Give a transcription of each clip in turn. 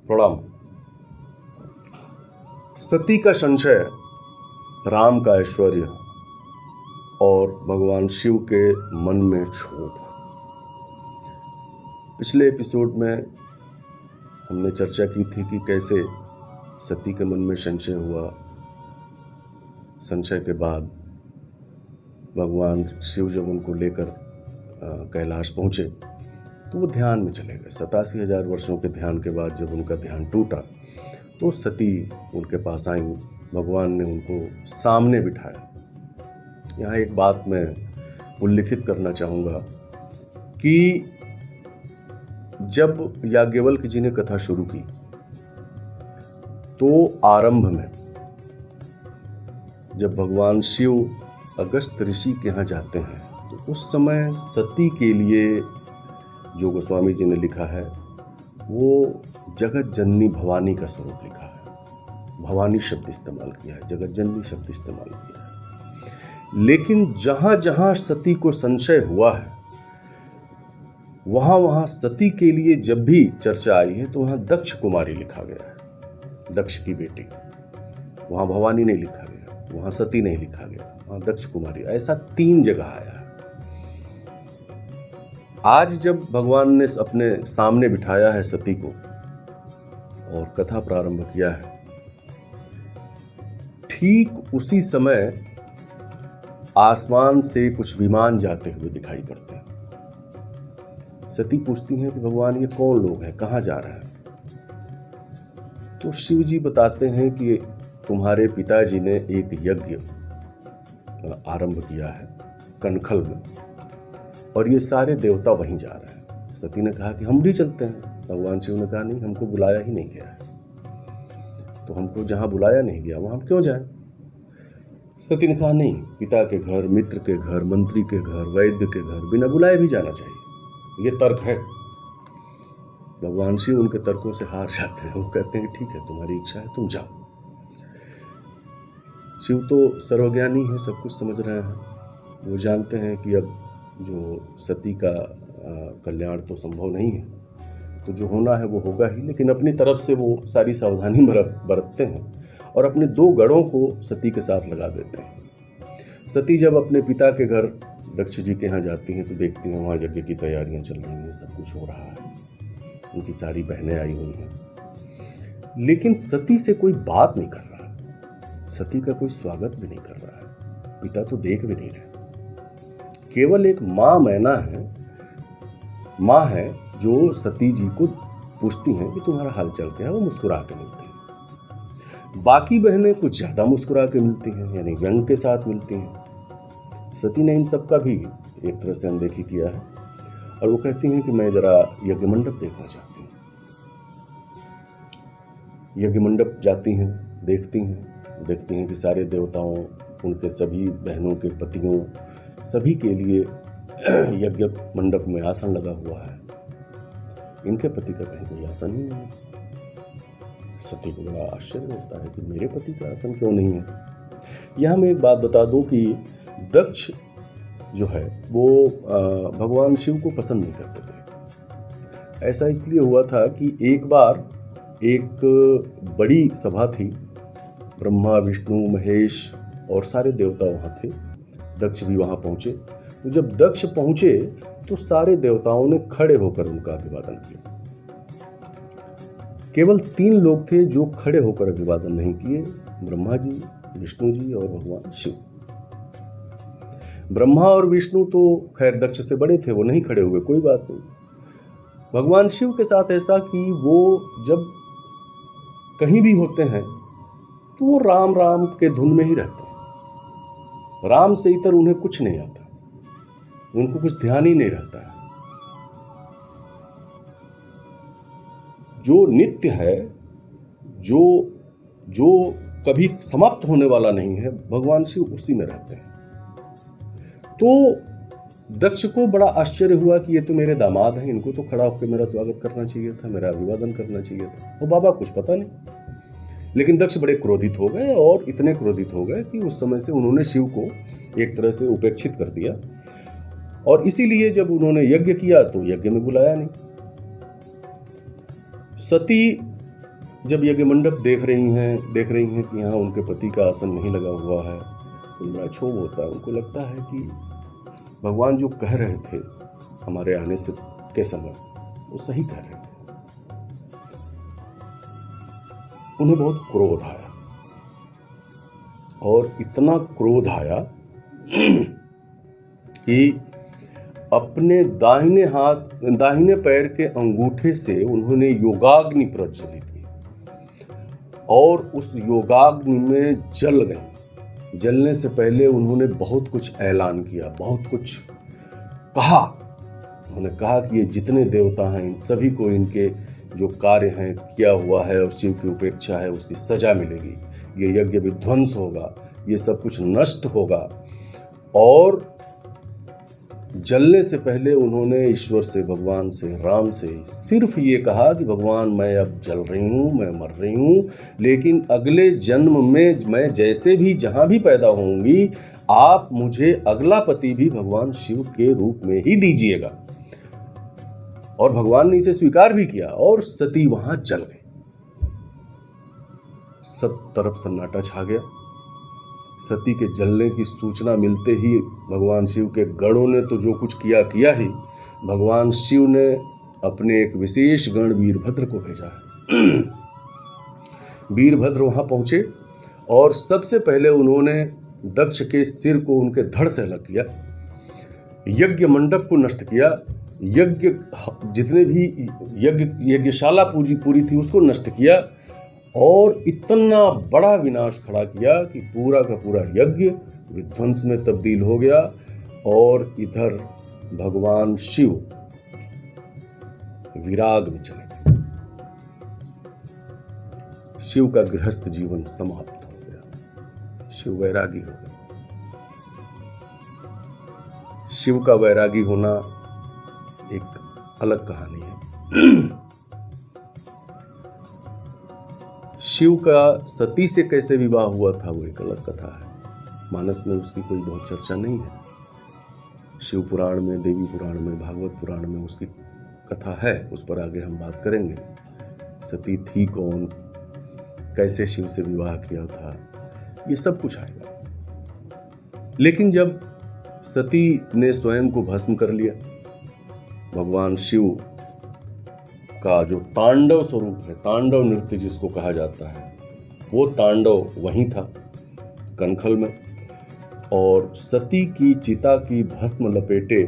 प्रणाम। सती का संशय, राम का ऐश्वर्य और भगवान शिव के मन में क्षोभ। पिछले एपिसोड में हमने चर्चा की थी कि कैसे सती के मन में संशय हुआ। संशय के बाद भगवान शिव जब उनको लेकर कैलाश पहुँचे तो वो ध्यान में चले गए। 87,000 वर्षों के ध्यान के बाद जब उनका ध्यान टूटा तो सती उनके पास आई। भगवान ने उनको सामने बिठाया। यहाँ एक बात मैं उल्लिखित करना चाहूँगा कि जब याज्ञवल्क्य जी ने कथा शुरू की तो आरंभ में जब भगवान शिव अगस्त ऋषि के यहाँ जाते हैं तो उस समय सती के लिए जो गोस्वामी जी ने लिखा है वो जगत जननी भवानी का स्वरूप लिखा है। भवानी शब्द इस्तेमाल किया है, जगत जननी शब्द इस्तेमाल किया है। लेकिन जहां जहां सती को संशय हुआ है वहां वहां सती के लिए जब भी चर्चा आई है तो वहां दक्ष कुमारी लिखा गया है, दक्ष की बेटी। वहां भवानी नहीं लिखा गया, वहां सती नहीं लिखा गया, वहां दक्ष कुमारी। ऐसा 3 जगह आया है। आज जब भगवान ने अपने सामने बिठाया है सती को और कथा प्रारंभ किया है, ठीक उसी समय आसमान से कुछ विमान जाते हुए दिखाई पड़ते हैं। सती पूछती हैं कि भगवान ये कौन लोग हैं, कहाँ जा रहे हैं? तो शिव जी बताते हैं कि तुम्हारे पिताजी ने एक यज्ञ आरंभ किया है कनखल में और ये सारे देवता वहीं जा रहे हैं। सती ने कहा कि हम भी चलते हैं। भगवान शिव ने कहा नहीं, हमको बुलाया ही नहीं गया है, तो हमको जहां बुलाया नहीं गया वहां हम क्यों जाएं? सती ने कहा नहीं, पिता के घर, मित्र के घर, मंत्री के घर, वैद्य के घर बिना बुलाए भी जाना चाहिए, ये तर्क है। भगवान शिव उनके तर्कों से हार जाते हैं। वो कहते हैं ठीक है, तुम्हारी इच्छा है, तुम जाओ। शिव तो सर्वज्ञानी है, सब कुछ समझ रहे हैं। वो जानते हैं कि अब जो सती का कल्याण तो संभव नहीं है, तो जो होना है वो होगा ही। लेकिन अपनी तरफ से वो सारी सावधानी बरतते हैं और अपने 2 गढ़ों को सती के साथ लगा देते हैं। सती जब अपने पिता के घर दक्ष जी के यहाँ जाती हैं तो देखती हैं वहाँ यज्ञ की तैयारियां चल रही हैं, सब कुछ हो रहा है, उनकी सारी बहनें आई हुई हैं। लेकिन सती से कोई बात नहीं कर रहा है, सती का कोई स्वागत भी नहीं कर रहा है, पिता तो देख भी नहीं रहे। केवल एक माँ मैना है, माँ है जो सती जी को पूछती हैं कि तुम्हारा हाल चाल क्या है। वो मुस्कुरा के मिलती हैं। बाकी बहनें कुछ ज्यादा मुस्कुरा के मिलती हैं, यानी व्यंग के साथ मिलती हैं। सती ने इन सब का भी एक तरह से अनदेखी किया है और वो कहती हैं कि मैं जरा यज्ञ मंडप देखना चाहती हूँ। यज्ञ मंडप जाती हैं, देखती हैं कि सारे देवताओं, उनके सभी बहनों के पतियों, सभी के लिए यज्ञ मंडप में आसन लगा हुआ है। इनके पति का कहीं कोई आसन ही नहीं है। सती को बड़ा आश्चर्य होता है कि मेरे पति का आसन क्यों नहीं है। यहां मैं एक बात बता दूं कि दक्ष जो है वो भगवान शिव को पसंद नहीं करते थे। ऐसा इसलिए हुआ था कि एक बार एक बड़ी सभा थी, ब्रह्मा, विष्णु, महेश और सारे देवता वहां थे। दक्ष भी वहां पहुंचे। तो जब दक्ष पहुंचे तो सारे देवताओं ने खड़े होकर उनका अभिवादन किया। केवल 3 लोग थे जो खड़े होकर अभिवादन नहीं किए, ब्रह्मा जी, विष्णु जी और भगवान शिव। ब्रह्मा और विष्णु तो खैर दक्ष से बड़े थे, वो नहीं खड़े हुए, कोई बात नहीं। भगवान शिव के साथ ऐसा कि वो जब कहीं भी होते हैं तो वो राम राम के धुन में ही रहते हैं। राम से इतर उन्हें कुछ नहीं आता, उनको कुछ ध्यान ही नहीं रहता है। जो नित्य है, जो कभी समाप्त होने वाला नहीं है, भगवान शिव उसी में रहते हैं। तो दक्ष को बड़ा आश्चर्य हुआ कि ये तो मेरे दामाद हैं, इनको तो खड़ा होकर मेरा स्वागत करना चाहिए था, मेरा अभिवादन करना चाहिए था। वो बाबा कुछ पता नहीं। लेकिन दक्ष बड़े क्रोधित हो गए और इतने क्रोधित हो गए कि उस समय से उन्होंने शिव को एक तरह से उपेक्षित कर दिया और इसीलिए जब उन्होंने यज्ञ किया तो यज्ञ में बुलाया नहीं। सती जब यज्ञ मंडप देख रही हैं कि यहाँ उनके पति का आसन नहीं लगा हुआ है, तो बड़ा क्षोभ होता है। उनको लगता है कि भगवान जो कह रहे थे हमारे आने से के समय, वो सही कह रहे थे। उन्हें बहुत क्रोध आया, और इतना क्रोध आया कि अपने दाहिने पैर के अंगूठे से उन्होंने योगाग्नि प्रज्वलित की, और उस योगाग्नि में जल गए। जलने से पहले उन्होंने बहुत कुछ ऐलान किया, बहुत कुछ कहा। उन्होंने कहा कि ये जितने देवता हैं, इन सभी को इनके जो कार्य हैं किया हुआ है और शिव की उपेक्षा है, उसकी सजा मिलेगी। ये यज्ञ विध्वंस होगा, ये सब कुछ नष्ट होगा। और जलने से पहले उन्होंने ईश्वर से, भगवान से, राम से सिर्फ ये कहा कि भगवान, मैं अब जल रही हूँ, मैं मर रही हूँ, लेकिन अगले जन्म में मैं जैसे भी जहाँ भी पैदा होंगी, आप मुझे अगला पति भी भगवान शिव के रूप में ही दीजिएगा। और भगवान ने इसे स्वीकार भी किया, और सती वहां जल गई। सब तरफ सन्नाटा छा गया। सती के जलने की सूचना मिलते ही भगवान शिव के गणों ने तो जो कुछ किया ही, भगवान शिव ने अपने एक विशेष गण वीरभद्र को भेजा है। वीरभद्र वहां पहुंचे और सबसे पहले उन्होंने दक्ष के सिर को उनके धड़ से अलग किया, यज्ञ मंडप को नष्ट किया, यज्ञ जितने भी यज्ञशाला पूरी थी उसको नष्ट किया, और इतना बड़ा विनाश खड़ा किया कि पूरा का पूरा यज्ञ विध्वंस में तब्दील हो गया। और इधर भगवान शिव विराग में चले गए। शिव का गृहस्थ जीवन समाप्त हो गया, शिव वैरागी हो गए। शिव का वैरागी होना एक अलग कहानी है। शिव का सती से कैसे विवाह हुआ था वो एक अलग कथा है। मानस में उसकी कोई बहुत चर्चा नहीं है। शिव पुराण में, देवी पुराण में, भागवत पुराण में उसकी कथा है, उस पर आगे हम बात करेंगे। सती थी कौन, कैसे शिव से विवाह किया था, ये सब कुछ आएगा। लेकिन जब सती ने स्वयं को भस्म कर लिया, भगवान शिव का जो तांडव स्वरूप है, तांडव नृत्य जिसको कहा जाता है, वो तांडव वहीं था कनखल में। और सती की चिता की भस्म लपेटे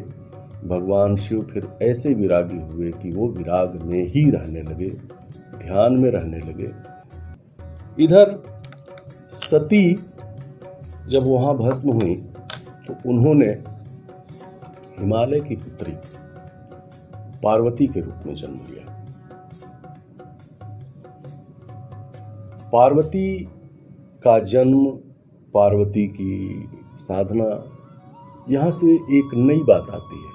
भगवान शिव फिर ऐसे विरागी हुए कि वो विराग में ही रहने लगे, ध्यान में रहने लगे। इधर सती जब वहां भस्म हुई तो उन्होंने हिमालय की पुत्री पार्वती के रूप में जन्म लिया। पार्वती का जन्म, पार्वती की साधना, यहाँ से एक नई बात आती है।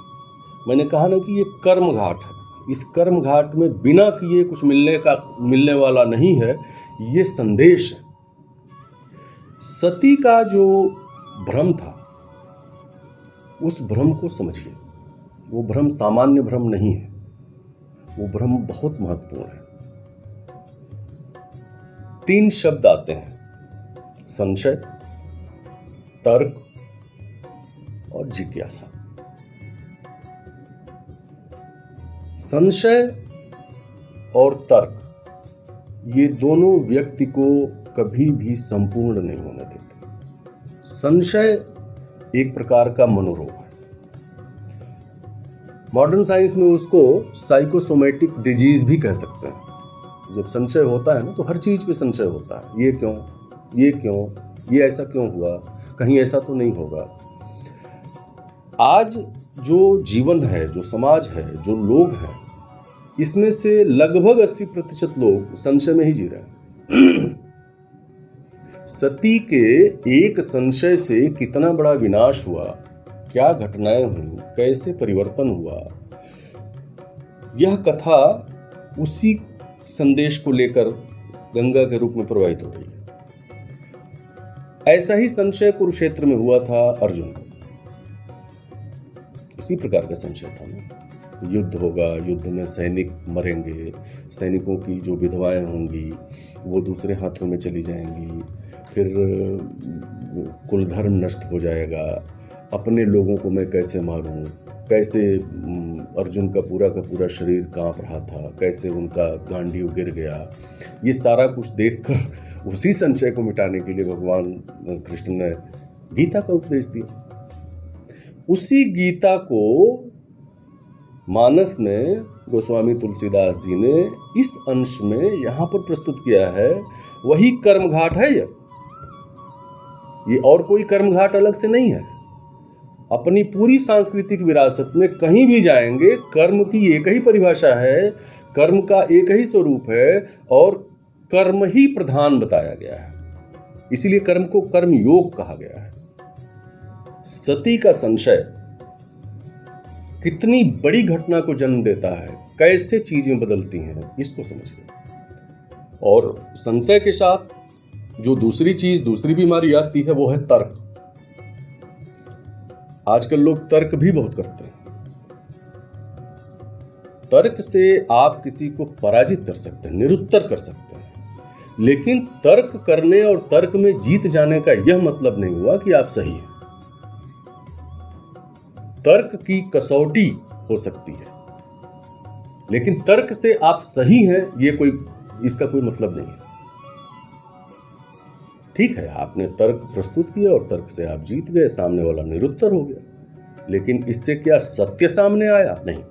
मैंने कहा ना कि ये कर्म घाट है। इस कर्म घाट में बिना किए कुछ मिलने वाला नहीं है, ये संदेश है। सती का जो भ्रम था, उस भ्रम को समझिए। वो भ्रम सामान्य भ्रम नहीं है, वो भ्रम बहुत महत्वपूर्ण है। 3 शब्द आते हैं: संशय, तर्क और जिज्ञासा। संशय और तर्क, ये दोनों व्यक्ति को कभी भी संपूर्ण नहीं होने देते। संशय एक प्रकार का मनोरोग है। मॉडर्न साइंस में उसको साइकोसोमेटिक डिजीज भी कह सकते हैं। जब संशय होता है ना, तो हर चीज पे संशय होता है। ये क्यों, ये ऐसा क्यों हुआ, कहीं ऐसा तो नहीं होगा। आज जो जीवन है, जो समाज है, जो लोग हैं, इसमें से लगभग 80% लोग संशय में ही जी रहे हैं। सती के एक संशय से कितना बड़ा विनाश हुआ, क्या घटनाएं हुई, कैसे परिवर्तन हुआ, यह कथा उसी संदेश को लेकर गंगा के रूप में प्रवाहित हो रही है। ऐसा ही संशय कुरुक्षेत्र में हुआ था अर्जुन को। इसी प्रकार का संशय था ना। युद्ध होगा, युद्ध में सैनिक मरेंगे, सैनिकों की जो विधवाएं होंगी वो दूसरे हाथों में चली जाएंगी, फिर कुलधर्म नष्ट हो जाएगा, अपने लोगों को मैं कैसे मारूं, कैसे अर्जुन का पूरा शरीर कांप रहा था, कैसे उनका गांडीव गिर गया, ये सारा कुछ देखकर उसी संशय को मिटाने के लिए भगवान कृष्ण ने गीता का उपदेश दिया। उसी गीता को मानस में गोस्वामी तुलसीदास जी ने इस अंश में यहां पर प्रस्तुत किया है। वही कर्मघाट है ये और कोई कर्मघाट अलग से नहीं है। अपनी पूरी सांस्कृतिक विरासत में कहीं भी जाएंगे, कर्म की एक ही परिभाषा है, कर्म का एक ही स्वरूप है और कर्म ही प्रधान बताया गया है। इसीलिए कर्म को कर्म योग कहा गया है। सती का संशय कितनी बड़ी घटना को जन्म देता है, कैसे चीजें बदलती हैं, इसको समझिए। और संशय के साथ जो दूसरी बीमारी आती है वो है तर्क। आजकल लोग तर्क भी बहुत करते हैं। तर्क से आप किसी को पराजित कर सकते हैं, निरुत्तर कर सकते हैं, लेकिन तर्क करने और तर्क में जीत जाने का यह मतलब नहीं हुआ कि आप सही हैं। तर्क की कसौटी हो सकती है, लेकिन तर्क से आप सही हैं इसका कोई मतलब नहीं है। ठीक है, आपने तर्क प्रस्तुत किया और तर्क से आप जीत गए, सामने वाला निरुत्तर हो गया, लेकिन इससे क्या सत्य सामने आया? नहीं।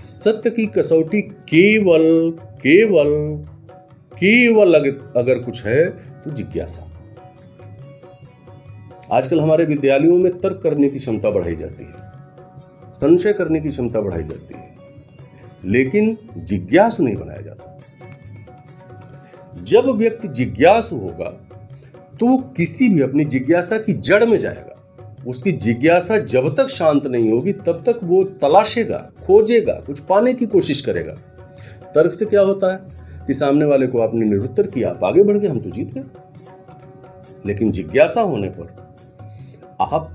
सत्य की कसौटी केवल अगर कुछ है तो जिज्ञासा। आजकल हमारे विद्यालयों में तर्क करने की क्षमता बढ़ाई जाती है, संशय करने की क्षमता बढ़ाई जाती है, लेकिन जिज्ञासु नहीं बनाया जाता। जब व्यक्ति जिज्ञासु होगा तो किसी भी अपनी जिज्ञासा की जड़ में जाएगा। उसकी जिज्ञासा जब तक शांत नहीं होगी तब तक वो तलाशेगा, खोजेगा, कुछ पाने की कोशिश करेगा। तर्क से क्या होता है कि सामने वाले को आपने निरुत्तर किया, आप आगे बढ़ गए, हम तो जीत गए। लेकिन जिज्ञासा होने पर आप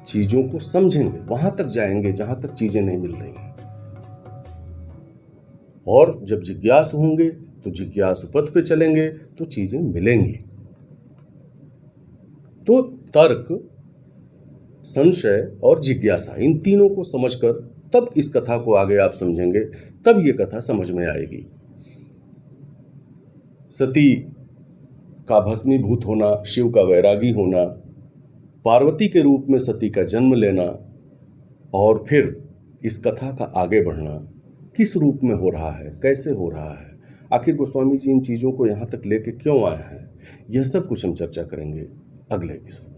चीजों को समझेंगे, वहां तक जाएंगे जहां तक चीजें नहीं मिल रही हैं। और जब जिज्ञासु होंगे तो जिज्ञासु पथ पे चलेंगे तो चीजें मिलेंगी। तो तर्क, संशय और जिज्ञासा, इन तीनों को समझकर तब इस कथा को आगे आप समझेंगे, तब ये कथा समझ में आएगी। सती का भस्मीभूत होना, शिव का वैरागी होना, पार्वती के रूप में सती का जन्म लेना और फिर इस कथा का आगे बढ़ना किस रूप में हो रहा है, कैसे हो रहा है, आखिर गोस्वामी जी इन चीज़ों को यहाँ तक लेके क्यों आए हैं, यह सब कुछ हम चर्चा करेंगे अगले एपिसोड।